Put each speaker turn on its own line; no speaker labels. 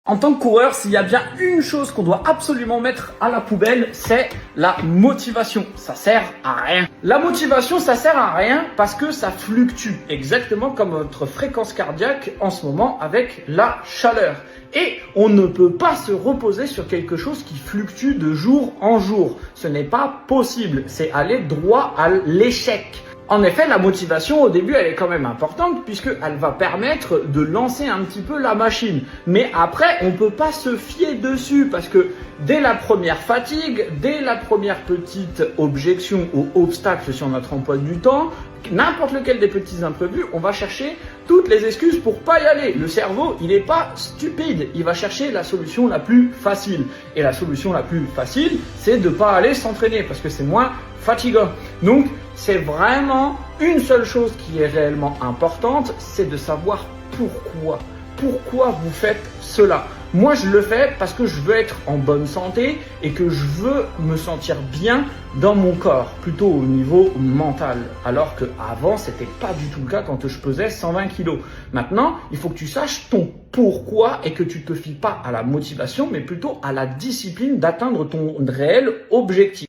En tant que coureur, s'il y a bien une chose qu'on doit absolument mettre à la poubelle, c'est la motivation. Ça sert à rien. La motivation, ça sert à rien parce que ça fluctue, exactement comme votre fréquence cardiaque en ce moment avec la chaleur. Et on ne peut pas se reposer sur quelque chose qui fluctue de jour en jour. Ce n'est pas possible. C'est aller droit à l'échec. En effet, la motivation au début, elle est quand même importante puisqu'elle va permettre de lancer un petit peu la machine. Mais après, on ne peut pas se fier dessus parce que dès la première fatigue, dès la première petite objection ou obstacle sur notre emploi du temps, n'importe lequel des petits imprévus, on va chercher toutes les excuses pour pas y aller. Le cerveau, il n'est pas stupide, il va chercher la solution la plus facile. Et la solution la plus facile, c'est de pas aller s'entraîner parce que c'est moins fatigant. Donc, c'est vraiment une seule chose qui est réellement importante, c'est de savoir pourquoi. Pourquoi vous faites cela? Moi, je le fais parce que je veux être en bonne santé et que je veux me sentir bien dans mon corps, plutôt au niveau mental. Alors qu'avant, c'était pas du tout le cas quand je pesais 120 kilos. Maintenant, il faut que tu saches ton pourquoi et que tu te fies pas à la motivation, mais plutôt à la discipline d'atteindre ton réel objectif.